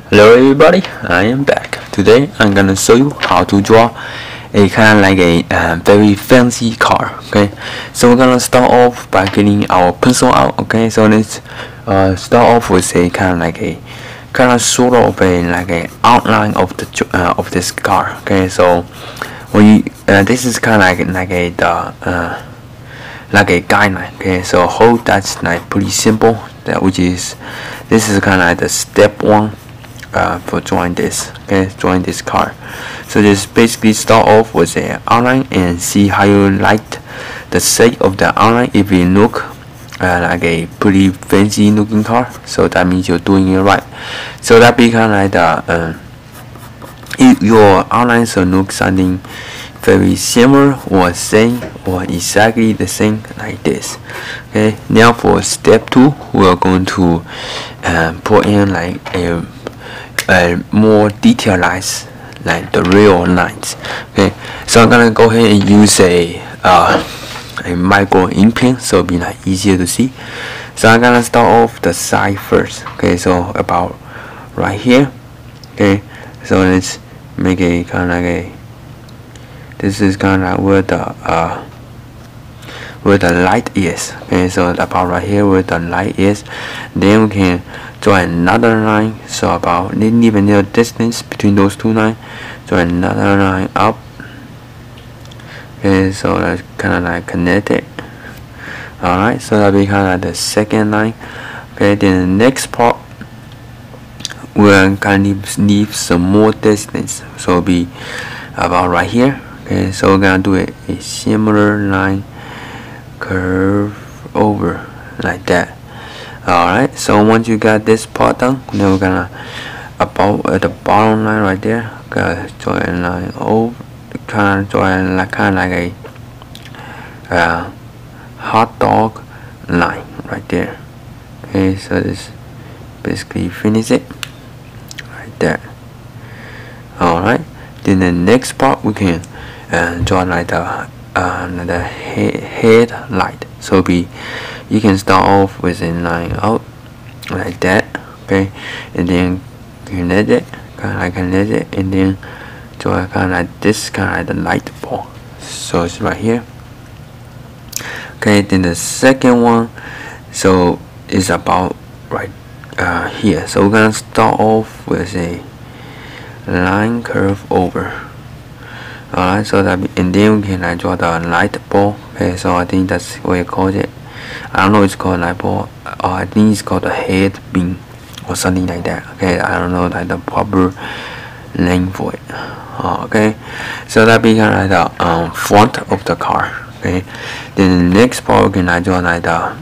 Hello everybody, I am back. Today I'm gonna show you how to draw a kind of like a very fancy car. Okay, so we're gonna start off by getting our pencil out. Okay, so let's start off with a kind of like a sort of a like a outline of the of this car. Okay, so when you this is kind of like a like a guideline. Okay, so hope that's like pretty simple. This is kind of like the step one. For drawing this, okay, drawing this car. So just basically start off with an outline and see how you like the shape of the outline. If it look like a pretty fancy looking car, so that means you're doing it right. So that be kind of like the if your outline should look something very similar or same or exactly the same like this. Okay, now for step 2, we are going to put in like a more detailized like the real lines. Okay, so I'm gonna go ahead and use a micro ink pen so it'll be like easier to see. So I'm gonna start off the side first. Okay, so about right here. Okay, so let's make a kind of like a, this is kind of like where the light is. Okay, so about right here where the light is, then we can draw another line. So about leave a little distance between those two lines, draw another line up. Okay, so that's kind of like connected. Alright, so that'll be kind of like the second line. Okay, then the next part we're kind of leave some more distance, so it'll be about right here. Okay, so we're gonna do a similar line curve over like that. Alright, so once you got this part done, then we're gonna about at the bottom line right there, gotta draw a line over, kind of like a hot dog line right there. Okay, so this basically finish it right there. Alright, then the next part we can draw like the headlight. So you can start off with a line out like that. Okay, and then connect it, and then draw kind of like this, kind of like the light bulb. So it's right here. Okay, then the second one, so is about right here. So we're gonna start off with a line curve over. Alright, so that and then we can draw the light bulb. Okay, so I think that's what you call it. I don't know, it's called light bulb, or I think it's called a head beam or something like that. Okay, I don't know like the proper name for it. Okay, so that be kind of like the front of the car. Okay, then the next part we can draw like the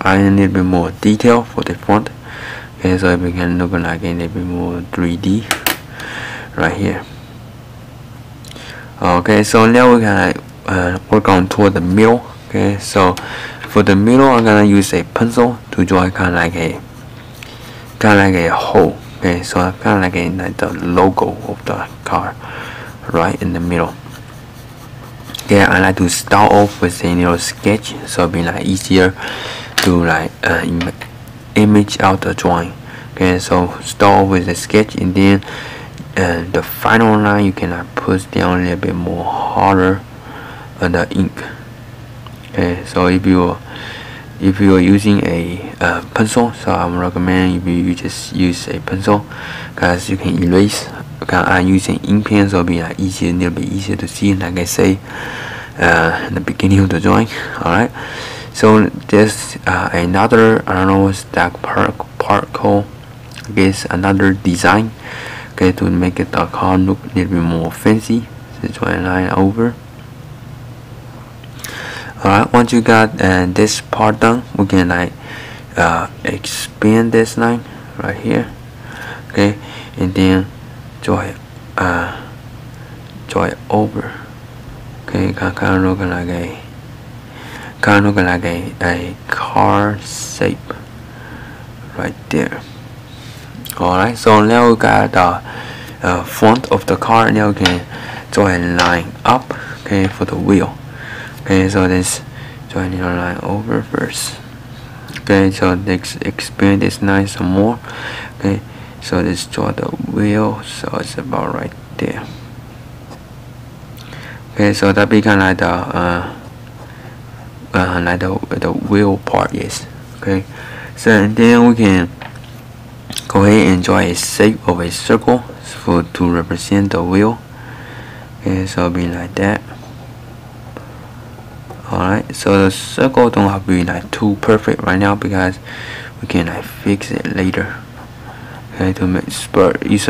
a little bit more detail for the front. Okay, so we can look like a little bit more 3D right here. Okay, so now we can work on toward the middle. Okay, so for the middle, I'm gonna use a pencil to draw kind of like a hole. Okay, so kind of like the logo of the car right in the middle. Okay, I like to start off with a little sketch, so it'll be like easier to like image out the drawing. Okay, so start off with a sketch, and then the final line you can push down a little bit more harder on the ink. Okay, so if you are using a pencil, so I'm recommending you just use a pencil, because you can erase. I'm using ink pen, so it'll be like a little bit easier to see, like I say in the beginning of the drawing. Alright, so there's another, I don't know what's that part called. I guess another design. Okay, to make it the car look a little bit more fancy, so draw a line over. Alright, once you got this part done, we can like expand this line right here. Okay, and then draw it over. Okay, kind of looking like a car shape right there. Alright, so now we got the front of the car. Now we can draw a line up. Okay, for the wheel. Okay, so let's draw a little line over first. Okay, so let's expand this line some more. Okay, So let's draw the wheel. So it's about right there. Okay, so that be kind of like the wheel part is. Okay, so and then we can go ahead and draw a shape of a circle to represent the wheel. Okay, so it'll be like that. Alright, so the circle don't have to be like too perfect right now because we can like fix it later. Okay, to make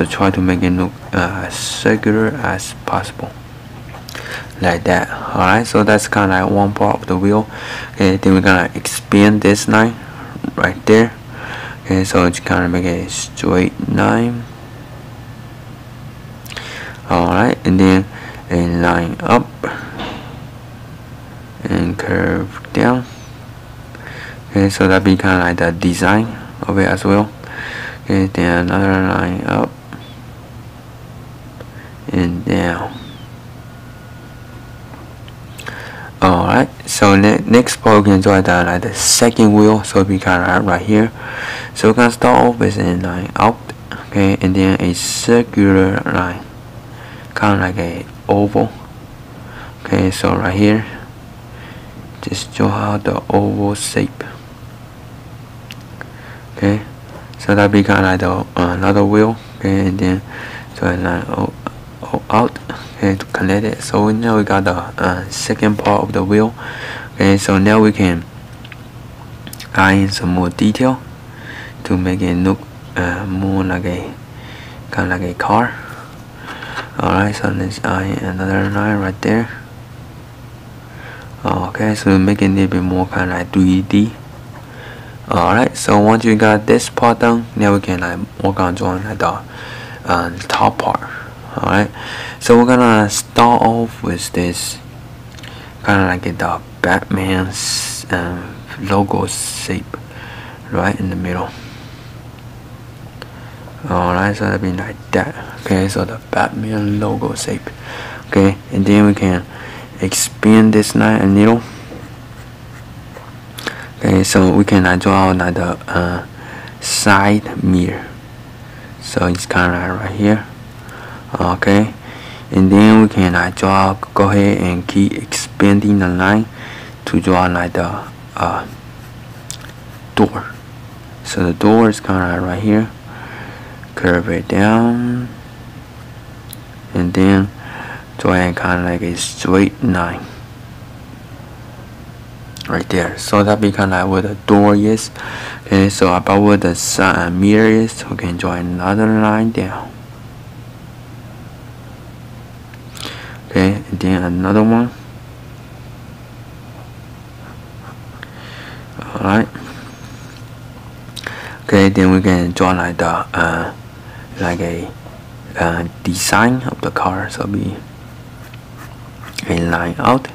try to make it look as circular as possible, like that. Alright, so that's kind of like one part of the wheel. Okay, then we're gonna expand this line right there. Okay, so it's kind of make a straight line. Alright, and then a line up and curve down. Okay, so that be kind of like the design of it as well. Okay, then another line up and down. Alright, so next part we can draw like the second wheel, so it'll be kind of right here. So we're gonna start off with a line out, okay, and then a circular line, kind of like a oval. Okay, so right here, just draw out the oval shape. Okay, so that'll be kind of like the another wheel. Okay, and then draw a line out. Okay, to connect it. So now we got the second part of the wheel. Okay, so now we can add in some more detail to make it look more like a kind of like a car. Alright, so let's add in another line right there. Okay, so make it a little bit more kind of like 3D. Alright, so once you got this part done, now we can like work on drawing like the top part. Alright, so we're gonna start off with this kind of like the Batman's logo shape right in the middle. Alright, so that'll be like that. Okay, so the Batman logo shape. Okay, and then we can expand this line a little. Okay, so we can draw out like the side mirror. So it's kind of like right here. Okay, and then we can go ahead and keep expanding the line to draw like the door. So the door is kind of like right here. Curve it down, and then draw it kind of like a straight line right there. So that be kind of like where the door is. Okay, so about where the side mirror is, we can draw another line down. Okay, and then another one. Alright. Okay, then we can draw like the like a design of the car. So it'll be a line out.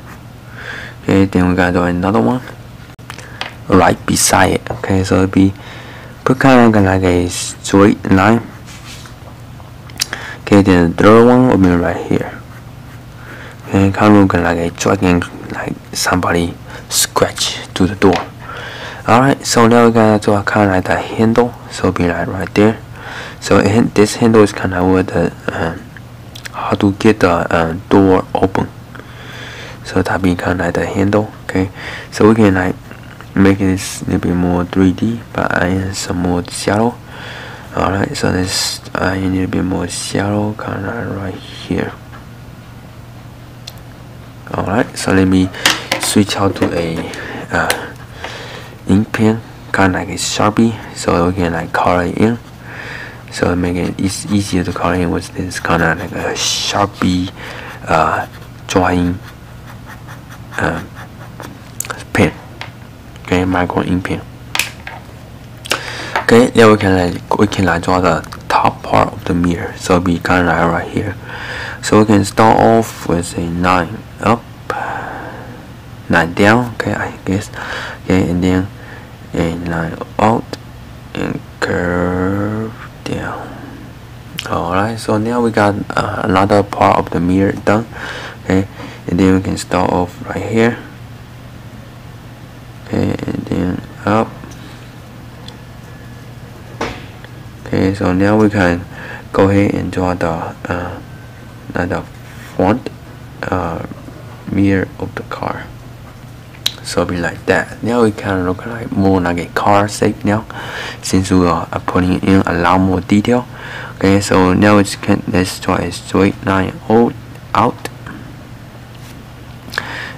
Okay, then we gotta draw another one right beside it. Okay, so it'll be put kind of like a straight line. Okay, then the third one will be right here. And kind of looking like a dragging, like somebody scratch to the door. Alright, so now we're gonna draw kind of like the handle. So it'll be like right there. So this handle is kind of where the how to get the door open. So that be kind of like the handle. Okay, so we can like make this a little bit more 3D by adding some more shadow. Alright, so let's add a little bit more shadow kind of right here. Alright, so let me switch out to a ink pen, kind of like a Sharpie, so we can like color it in. So make it easier to color in with this kind of like a Sharpie drawing pen. Okay, micro ink pen. Okay, now we can like draw the top part of the mirror. So it'll be kind of like right here. So we can start off with a line up, line down. Okay, I guess. Okay, and then a line out and curve down. Alright, so now we got another part of the mirror done. Okay, and then we can start off right here. Okay, and then up. Okay, so so now we can go ahead and draw the front mirror of the car. So be like that. Now we can look like more like a car shape now, since we are putting in a lot more detail. Okay, so now let's draw a straight line out,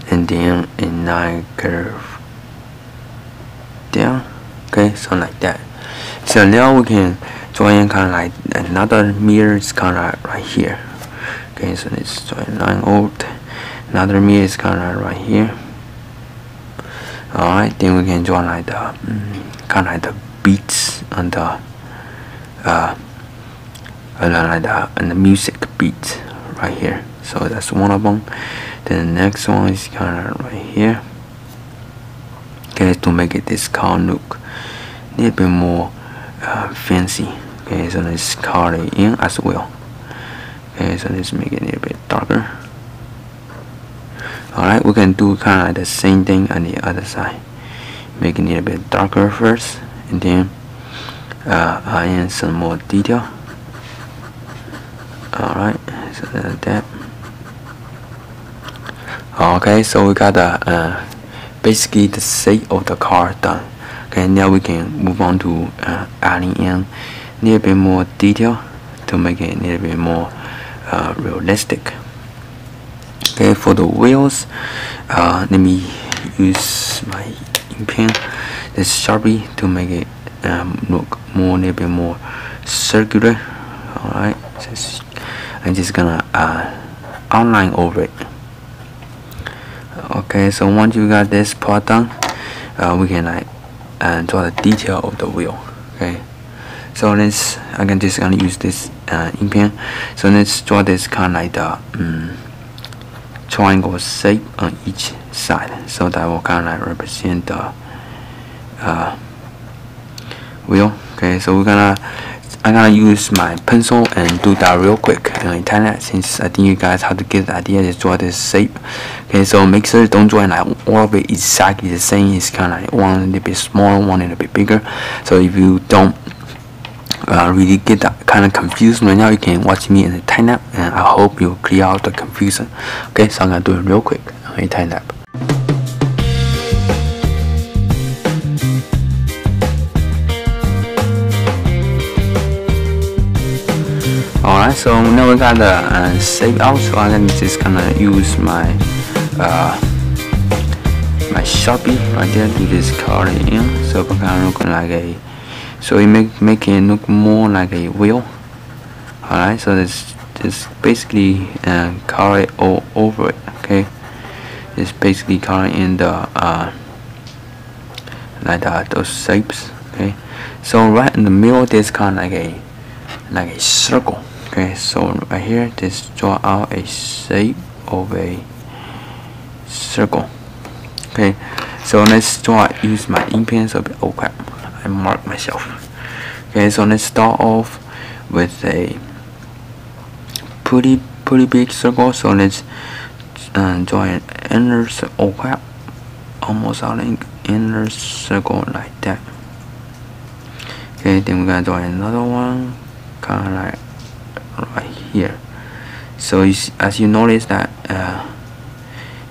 and then a line curve down. Okay, so like that. So now we can draw in kind of like another mirror is kind of right here. Okay, so let's draw a line out. Another mirror is kind of right here. Alright, then we can draw like the kind of like the beats on the and the music beats right here. So that's one of them. Then the next one is kind of right here. Okay, to make it this car look a little bit more fancy. Okay, so let's color it in as well. Okay, so let's make it a little bit darker. Alright, we can do kind of like the same thing on the other side. Make it a little bit darker first, and then add in some more detail. Alright, so like that. Okay, so we got the basically the shape of the car done. Okay, now we can move on to adding in a little bit more detail to make it a little bit more realistic. Okay, for the wheels, let me use my ink pen, this Sharpie, to make it look more a little bit more circular. Alright, so I'm just gonna outline over it. Okay, so once you got this part done, we can like draw the detail of the wheel. Okay, so I'm just gonna use this ink pen. So let's draw this kind of like the triangle shape on each side, so that will kind of like represent the wheel. Okay, so I'm gonna use my pencil and do that real quick in Thailand, since I think you guys have to get the idea to draw this shape. Okay, so make sure don't draw like all of it exactly the same. It's kind of like one a little bit smaller, one a little bit bigger. So if you don't really get that kind of confused right now, you can watch me in the time lapse, and I hope you'll clear out the confusion. Okay, so I'm gonna do it real quick in time lapse. Alright, so now we got the shape out, so I'm just gonna use my my Sharpie right there to just color it in, so it kind of look like a, so it make it look more like a wheel. Alright, so let's just basically color it all over it. Okay, just basically color in the those shapes. Okay, so right in the middle there's kind of like a circle. Okay, so right here just draw out a shape of a circle. Okay, so let's use my ink pen. So oh crap, I marked myself. Okay, so let's start off with a pretty big circle. So let's draw an inner circle. Oh crap, almost out an inner circle like that. Okay, then we're gonna draw another one kind of like right here. So as you notice that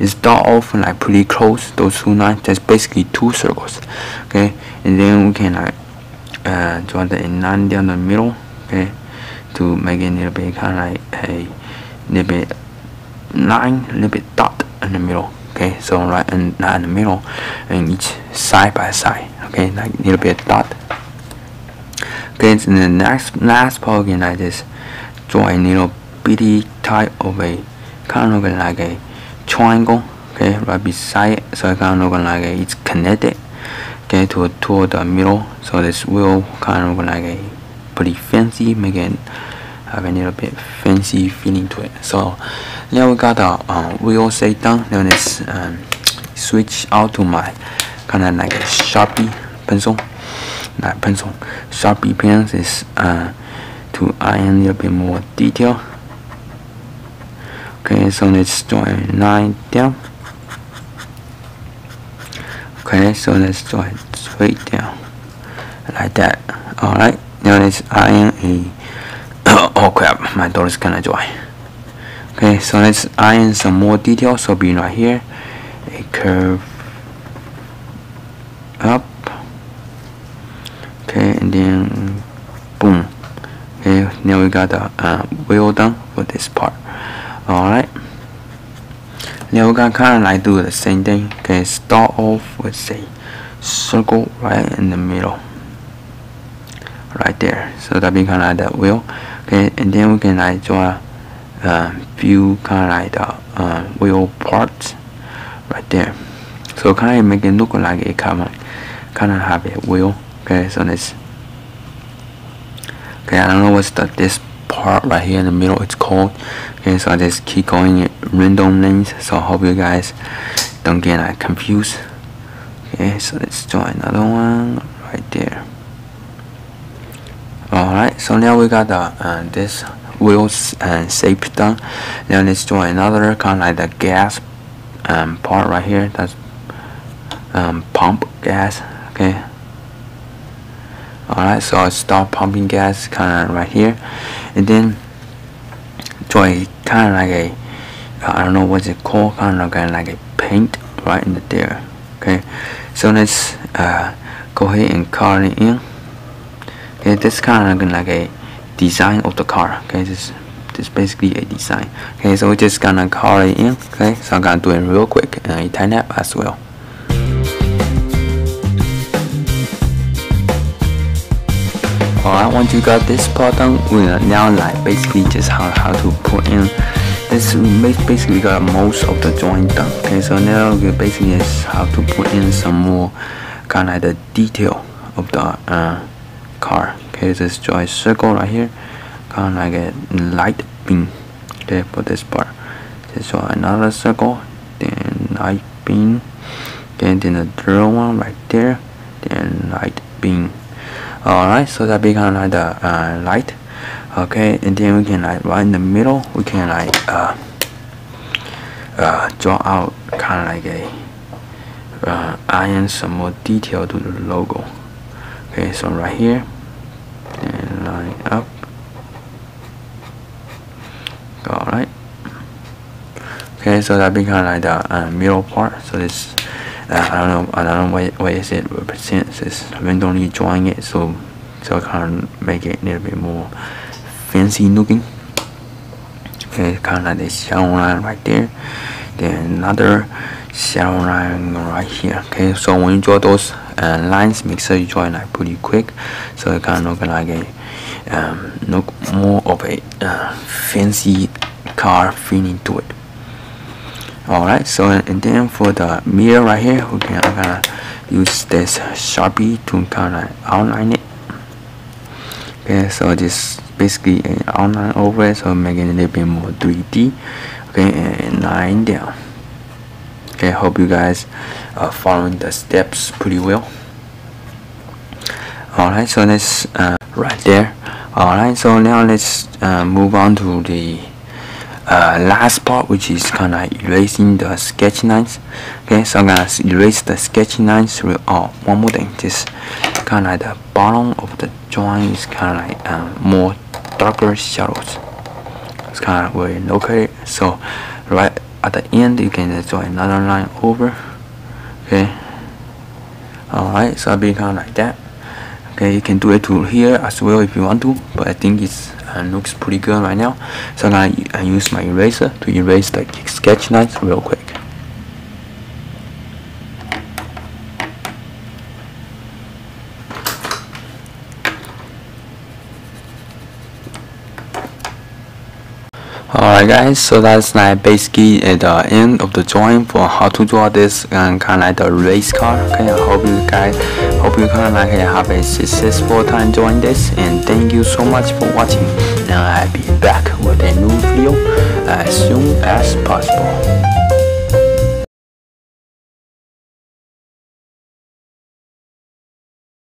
it start off like pretty close, those two lines. That's basically two circles. Okay, and then we can like draw the line down the middle. Okay, to make it a little bit kind of like a little bit line, a little bit dot in the middle. Okay, so right and not in the middle, and each side by side. Okay, like a little bit dot. Okay, so the last part, again, I just draw a little bitty type of a kind of looking like a triangle. Okay, right beside it, so it kind of looking like it's connected. Okay, toward the middle. So this wheel kind of looking like a pretty fancy, making have a little bit fancy feeling to it. So now we got the wheel shape done. Now let's switch out to my kind of like a Sharpie pencil. Not pencil, Sharpie pens is to add in a little bit more detail. Okay, so let's draw a line down. Okay, so let's draw it straight down like that. Alright, Now let's iron a oh crap, my door is kinda dry. Okay, so let's iron some more details. So be right here, a curve up. Okay, and then boom. Okay, now we got the wheel done for this part. Alright. Now we're gonna kinda like do the same thing. Okay, start off with a circle right in the middle. Right there. So that be kinda like that wheel. Okay, and then we can like draw few kinda like the wheel parts right there. So kinda make it look like a kinda have a wheel. Okay, so let's okay, I don't know what's this part right here in the middle it's called. Okay, so I just keep going it random names, so I hope you guys don't get like confused. Okay, so let's draw another one right there. Alright, so now we got the this wheels shape done. Now let's draw another kind of like the gas part right here. That's pump gas. Okay. Alright, so I start pumping gas kind of right here, and then draw a kind of like a I don't know what's it called, kind of like a paint right in there. Okay, so let's go ahead and color it in. Okay, this kind of like a design of the car. Okay, this basically a design. Okay, so we're just gonna color it in. Okay, so I'm gonna do it real quick and a time lapse as well. Alright, once you got this part done, we are now like basically just how to put in this. Basically got most of the drawing done. Okay, so now we basically is how to put in some more kind of like the detail of the car. Okay, just draw a circle right here, kind of like a light beam. Okay, for this part, just draw another circle, then light beam, then the third one right there, then light beam. Alright, so that become like the light. Okay, and then we can like right in the middle, we can like draw out kind of like a iron some more detail to the logo. Okay, so right here, and line up. Alright. Okay, so that become like the middle part. So this I don't know what is it represents. It's randomly drawing it, so I can make it a little bit more fancy looking. Okay, kind of like the shadow line right there, then another shadow line right here. Okay, so when you draw those lines, make sure you draw it like pretty quick, so it kind of look like a look more of a fancy car feeling to it. Alright, so and then for the mirror right here, I'm gonna use this Sharpie to kind of outline it. Okay, so just basically an outline over it, so make it a little bit more 3D. Okay, and line down. Okay, hope you guys are following the steps pretty well. Alright, so let's right there. Alright, so now let's move on to the last part, which is kind of erasing the sketch lines. Okay, so I'm gonna erase the sketch lines through. Oh, one more thing, just kind of like the bottom of the drawing is kind of like more darker shadows. It's kind of where you locate it. So right at the end, you can just draw another line over. Okay. Alright, so I'll be kind of like that. Okay, you can do it to here as well if you want to, but I think it's looks pretty good right now. So I'm gonna use my eraser to erase the sketch lines real quick. Alright guys, so that's like basically at the end of the drawing for how to draw this kind of like the race car. Okay, I hope you kind of like have a successful time drawing this, and thank you so much for watching. Now I'll be back with a new video as soon as possible.